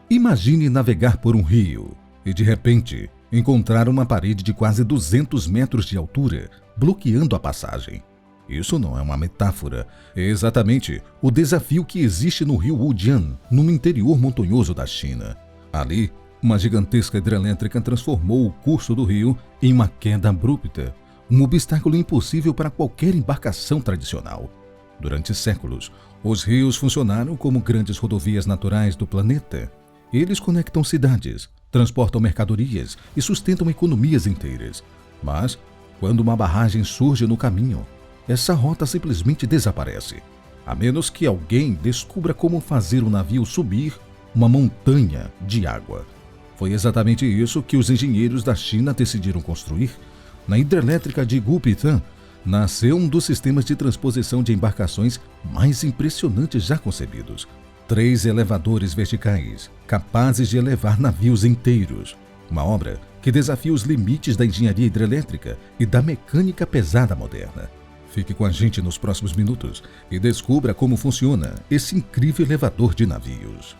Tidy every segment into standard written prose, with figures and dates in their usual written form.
Imagine navegar por um rio e, de repente, encontrar uma parede de quase 200 metros de altura bloqueando a passagem. Isso não é uma metáfora, é exatamente o desafio que existe no rio Wujian, no interior montanhoso da China. Ali, uma gigantesca hidrelétrica transformou o curso do rio em uma queda abrupta, um obstáculo impossível para qualquer embarcação tradicional. Durante séculos, os rios funcionaram como grandes rodovias naturais do planeta. Eles conectam cidades, transportam mercadorias e sustentam economias inteiras. Mas, quando uma barragem surge no caminho, essa rota simplesmente desaparece, a menos que alguém descubra como fazer o navio subir uma montanha de água. Foi exatamente isso que os engenheiros da China decidiram construir. Na hidrelétrica de Gupitã, nasceu um dos sistemas de transposição de embarcações mais impressionantes já concebidos. 3 elevadores verticais, capazes de elevar navios inteiros. Uma obra que desafia os limites da engenharia hidrelétrica e da mecânica pesada moderna. Fique com a gente nos próximos minutos e descubra como funciona esse incrível elevador de navios.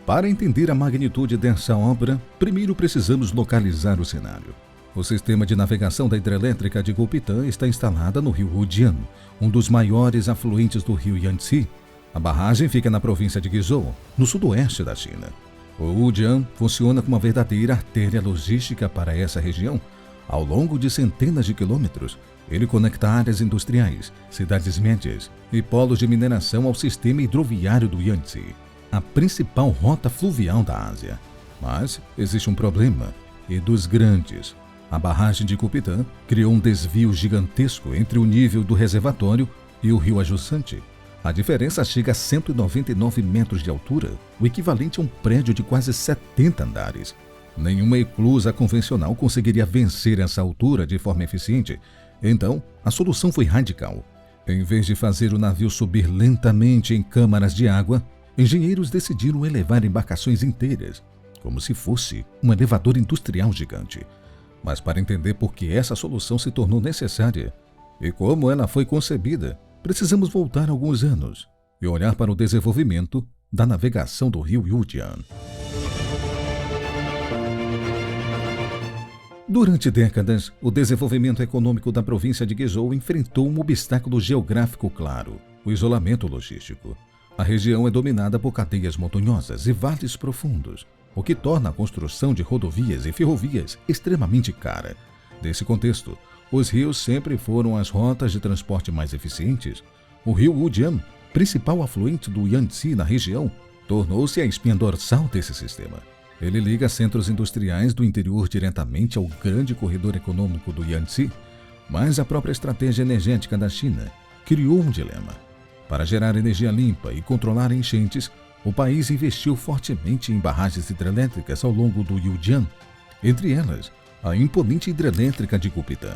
Para entender a magnitude dessa obra, primeiro precisamos localizar o cenário. O sistema de navegação da hidrelétrica de Gupitã está instalada no rio Wujian, um dos maiores afluentes do rio Yangtze. A barragem fica na província de Guizhou, no sudoeste da China. O Wujian funciona como uma verdadeira artéria logística para essa região. Ao longo de centenas de quilômetros, ele conecta áreas industriais, cidades médias e polos de mineração ao sistema hidroviário do Yangtze, a principal rota fluvial da Ásia. Mas existe um problema, e dos grandes. A barragem de Gupitã criou um desvio gigantesco entre o nível do reservatório e o rio adjacente. A diferença chega a 199 metros de altura, o equivalente a um prédio de quase 70 andares. Nenhuma eclusa convencional conseguiria vencer essa altura de forma eficiente. Então, a solução foi radical. Em vez de fazer o navio subir lentamente em câmaras de água, engenheiros decidiram elevar embarcações inteiras, como se fosse um elevador industrial gigante. Mas para entender por que essa solução se tornou necessária e como ela foi concebida, precisamos voltar alguns anos e olhar para o desenvolvimento da navegação do rio Wujian. Durante décadas, o desenvolvimento econômico da província de Guizhou enfrentou um obstáculo geográfico claro: o isolamento logístico. A região é dominada por cadeias montanhosas e vales profundos, o que torna a construção de rodovias e ferrovias extremamente cara. Nesse contexto, os rios sempre foram as rotas de transporte mais eficientes. O rio Wujian, principal afluente do Yangtze na região, tornou-se a espinha dorsal desse sistema. Ele liga centros industriais do interior diretamente ao grande corredor econômico do Yangtze, mas a própria estratégia energética da China criou um dilema. Para gerar energia limpa e controlar enchentes, o país investiu fortemente em barragens hidrelétricas ao longo do Wujian, entre elas a imponente hidrelétrica de Gupitã.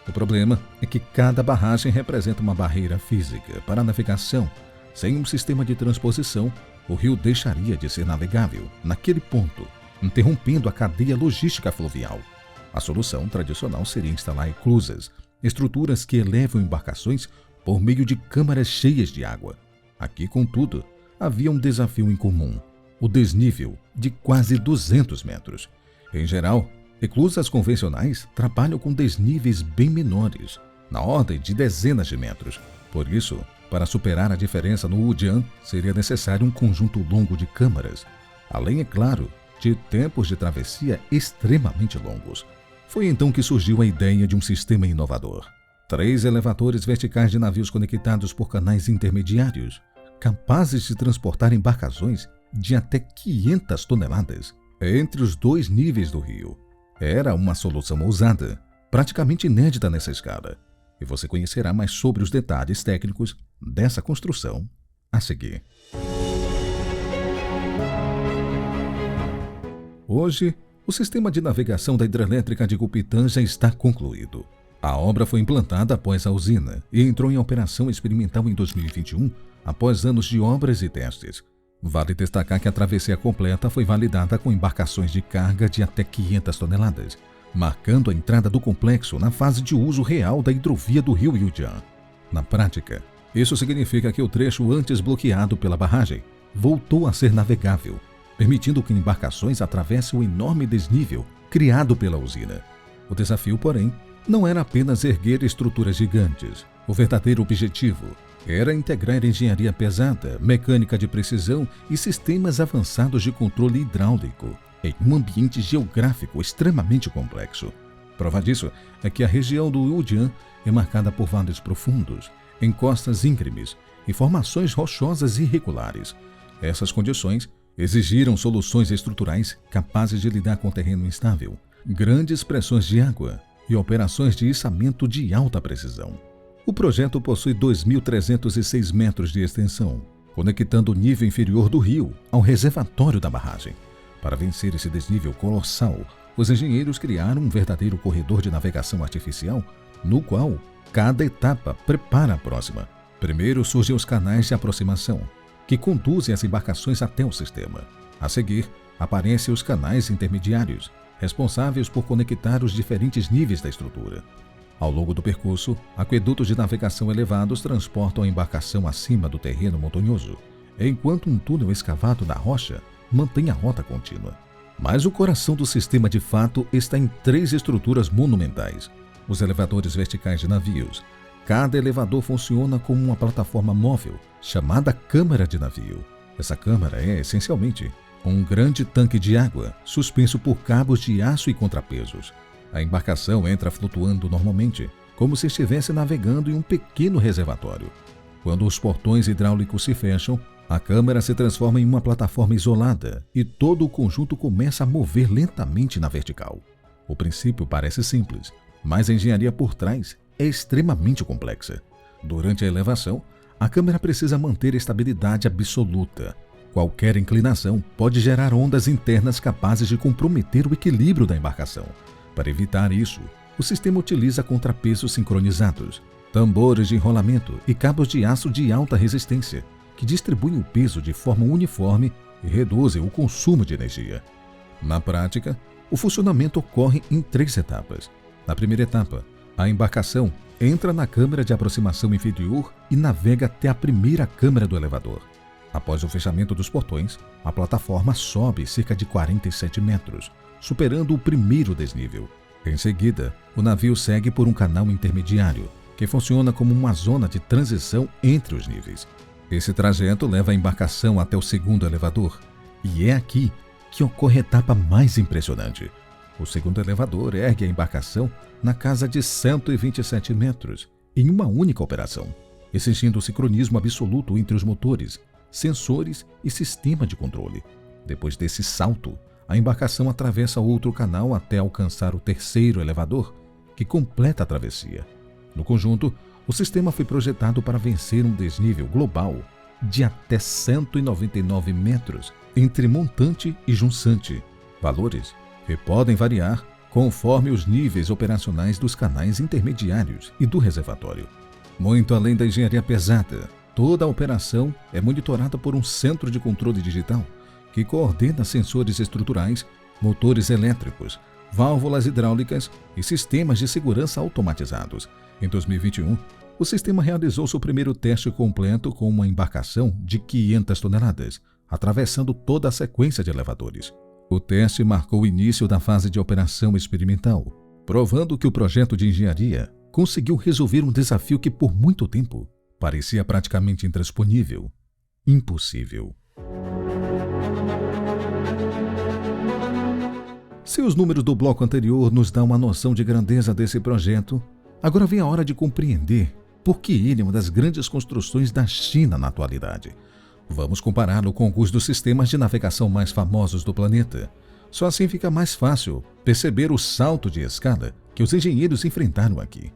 O problema é que cada barragem representa uma barreira física para a navegação. Sem um sistema de transposição, o rio deixaria de ser navegável naquele ponto, interrompendo a cadeia logística fluvial. A solução tradicional seria instalar eclusas, estruturas que elevam embarcações por meio de câmaras cheias de água. Aqui, contudo, havia um desafio em comum: o desnível de quase 200 metros. Em geral, eclusas convencionais trabalham com desníveis bem menores, na ordem de dezenas de metros. Por isso, para superar a diferença no Wujian, seria necessário um conjunto longo de câmaras, além, é claro, de tempos de travessia extremamente longos. Foi então que surgiu a ideia de um sistema inovador: 3 elevadores verticais de navios conectados por canais intermediários, capazes de transportar embarcações de até 500 toneladas entre os 2 níveis do rio. Era uma solução ousada, praticamente inédita nessa escala, e você conhecerá mais sobre os detalhes técnicos dessa construção a seguir. Hoje, o sistema de navegação da hidrelétrica de Gupitã já está concluído. A obra foi implantada após a usina e entrou em operação experimental em 2021, após anos de obras e testes. Vale destacar que a travessia completa foi validada com embarcações de carga de até 500 toneladas, marcando a entrada do complexo na fase de uso real da hidrovia do rio Wujian. Na prática, isso significa que o trecho antes bloqueado pela barragem voltou a ser navegável, permitindo que embarcações atravessem o enorme desnível criado pela usina. O desafio, porém, não era apenas erguer estruturas gigantes. O verdadeiro objetivo era integrar engenharia pesada, mecânica de precisão e sistemas avançados de controle hidráulico em um ambiente geográfico extremamente complexo. Prova disso é que a região do Yujiang é marcada por vales profundos, encostas íngremes e formações rochosas irregulares. Essas condições exigiram soluções estruturais capazes de lidar com terreno instável, grandes pressões de água e operações de içamento de alta precisão. O projeto possui 2.306 metros de extensão, conectando o nível inferior do rio ao reservatório da barragem. Para vencer esse desnível colossal, os engenheiros criaram um verdadeiro corredor de navegação artificial, no qual cada etapa prepara a próxima. Primeiro surgem os canais de aproximação, que conduzem as embarcações até o sistema. A seguir, aparecem os canais intermediários, responsáveis por conectar os diferentes níveis da estrutura. Ao longo do percurso, aquedutos de navegação elevados transportam a embarcação acima do terreno montanhoso, enquanto um túnel escavado na rocha mantém a rota contínua. Mas o coração do sistema de fato está em 3 estruturas monumentais: os elevadores verticais de navios. Cada elevador funciona como uma plataforma móvel, chamada câmara de navio. Essa câmara é, essencialmente, um grande tanque de água, suspenso por cabos de aço e contrapesos. A embarcação entra flutuando normalmente, como se estivesse navegando em um pequeno reservatório. Quando os portões hidráulicos se fecham, a câmara se transforma em uma plataforma isolada e todo o conjunto começa a mover lentamente na vertical. O princípio parece simples, mas a engenharia por trás é extremamente complexa. Durante a elevação, a câmara precisa manter estabilidade absoluta. Qualquer inclinação pode gerar ondas internas capazes de comprometer o equilíbrio da embarcação. Para evitar isso, o sistema utiliza contrapesos sincronizados, tambores de enrolamento e cabos de aço de alta resistência, que distribuem o peso de forma uniforme e reduzem o consumo de energia. Na prática, o funcionamento ocorre em 3 etapas. Na primeira etapa, a embarcação entra na câmara de aproximação inferior e navega até a primeira câmara do elevador. Após o fechamento dos portões, a plataforma sobe cerca de 47 metros, superando o primeiro desnível. Em seguida, o navio segue por um canal intermediário, que funciona como uma zona de transição entre os níveis. Esse trajeto leva a embarcação até o segundo elevador, e é aqui que ocorre a etapa mais impressionante. O segundo elevador ergue a embarcação na casa de 127 metros, em uma única operação, exigindo o sincronismo absoluto entre os motores, sensores e sistema de controle. Depois desse salto, a embarcação atravessa outro canal até alcançar o terceiro elevador, que completa a travessia. No conjunto, o sistema foi projetado para vencer um desnível global de até 199 metros entre montante e junçante, valores que podem variar conforme os níveis operacionais dos canais intermediários e do reservatório. Muito além da engenharia pesada, toda a operação é monitorada por um centro de controle digital que coordena sensores estruturais, motores elétricos, válvulas hidráulicas e sistemas de segurança automatizados. Em 2021, o sistema realizou seu primeiro teste completo com uma embarcação de 500 toneladas, atravessando toda a sequência de elevadores. O teste marcou o início da fase de operação experimental, provando que o projeto de engenharia conseguiu resolver um desafio que por muito tempo parecia praticamente intransponível, impossível. Se os números do bloco anterior nos dão uma noção de grandeza desse projeto, agora vem a hora de compreender por que ele é uma das grandes construções da China na atualidade. Vamos compará-lo com alguns dos sistemas de navegação mais famosos do planeta. Só assim fica mais fácil perceber o salto de escala que os engenheiros enfrentaram aqui.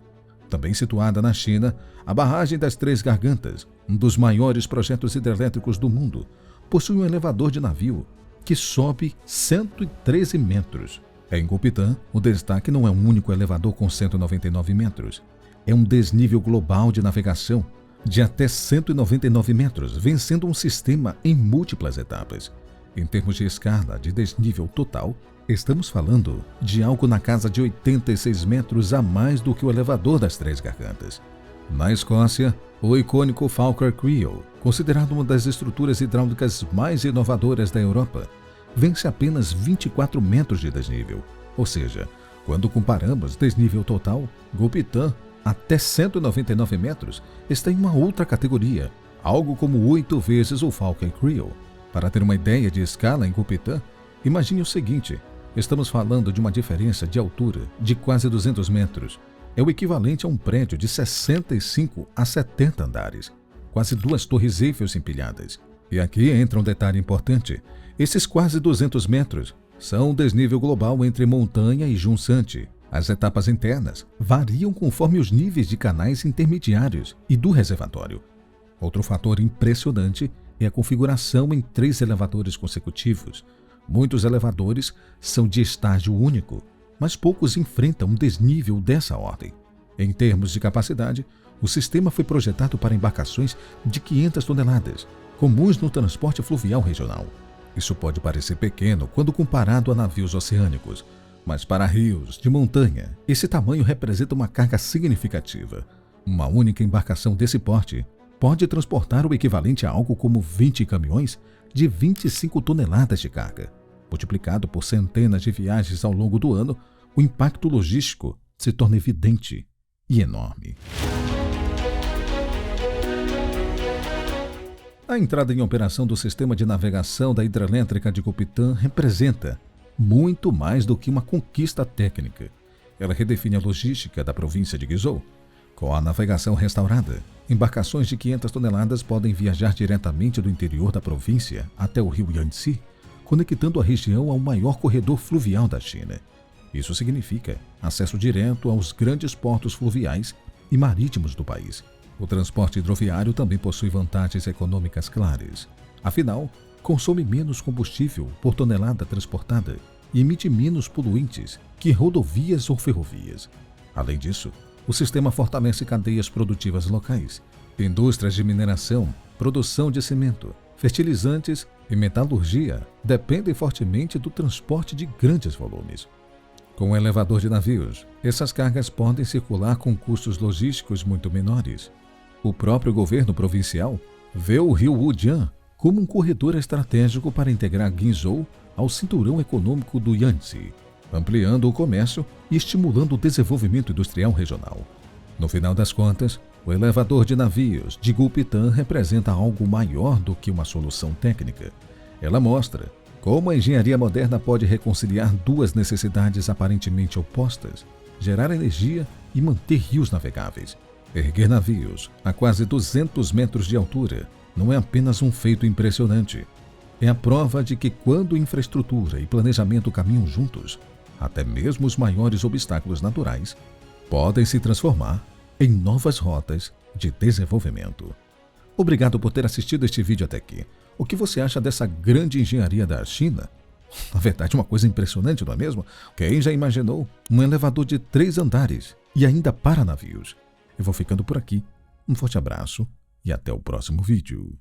Também situada na China, a barragem das Três Gargantas, um dos maiores projetos hidrelétricos do mundo, possui um elevador de navio que sobe 113 metros. Em Gopitã, o destaque não é um único elevador com 199 metros. É um desnível global de navegação de até 199 metros, vencendo um sistema em múltiplas etapas. Em termos de escala de desnível total, estamos falando de algo na casa de 86 metros a mais do que o elevador das Três Gargantas. Na Escócia, o icônico Falkirk Reel, considerado uma das estruturas hidráulicas mais inovadoras da Europa, vence apenas 24 metros de desnível. Ou seja, quando comparamos desnível total, Gulpitan, até 199 metros, está em uma outra categoria, algo como 8 vezes o Falcon Creel. Para ter uma ideia de escala em Gulpitan, imagine o seguinte: estamos falando de uma diferença de altura de quase 200 metros. É o equivalente a um prédio de 65 a 70 andares, quase 2 torres Eiffel empilhadas. E aqui entra um detalhe importante: esses quase 200 metros são o desnível global entre montanha e junçante. As etapas internas variam conforme os níveis de canais intermediários e do reservatório. Outro fator impressionante é a configuração em 3 elevadores consecutivos. Muitos elevadores são de estágio único, mas poucos enfrentam um desnível dessa ordem. Em termos de capacidade, o sistema foi projetado para embarcações de 500 toneladas, comuns no transporte fluvial regional. Isso pode parecer pequeno quando comparado a navios oceânicos, mas para rios de montanha, esse tamanho representa uma carga significativa. Uma única embarcação desse porte pode transportar o equivalente a algo como 20 caminhões de 25 toneladas de carga. Multiplicado por centenas de viagens ao longo do ano, o impacto logístico se torna evidente e enorme. A entrada em operação do sistema de navegação da hidrelétrica de Gulpitan representa muito mais do que uma conquista técnica. Ela redefine a logística da província de Guizhou. Com a navegação restaurada, embarcações de 500 toneladas podem viajar diretamente do interior da província até o rio Yangtze, conectando a região ao maior corredor fluvial da China. Isso significa acesso direto aos grandes portos fluviais e marítimos do país. O transporte hidroviário também possui vantagens econômicas claras. Afinal, consome menos combustível por tonelada transportada e emite menos poluentes que rodovias ou ferrovias. Além disso, o sistema fortalece cadeias produtivas locais. Indústrias de mineração, produção de cimento, fertilizantes e metalurgia dependem fortemente do transporte de grandes volumes. Com o elevador de navios, essas cargas podem circular com custos logísticos muito menores. O próprio governo provincial vê o rio Wujiang como um corredor estratégico para integrar Guizhou ao cinturão econômico do Yangtze, ampliando o comércio e estimulando o desenvolvimento industrial regional. No final das contas, o elevador de navios de Gulpitan representa algo maior do que uma solução técnica. Ela mostra como a engenharia moderna pode reconciliar duas necessidades aparentemente opostas: gerar energia e manter rios navegáveis. Erguer navios a quase 200 metros de altura não é apenas um feito impressionante. É a prova de que quando infraestrutura e planejamento caminham juntos, até mesmo os maiores obstáculos naturais podem se transformar em novas rotas de desenvolvimento. Obrigado por ter assistido este vídeo até aqui. O que você acha dessa grande engenharia da China? Na verdade, uma coisa impressionante, não é mesmo? Quem já imaginou um elevador de 3 andares e ainda para navios? Eu vou ficando por aqui. Um forte abraço e até o próximo vídeo.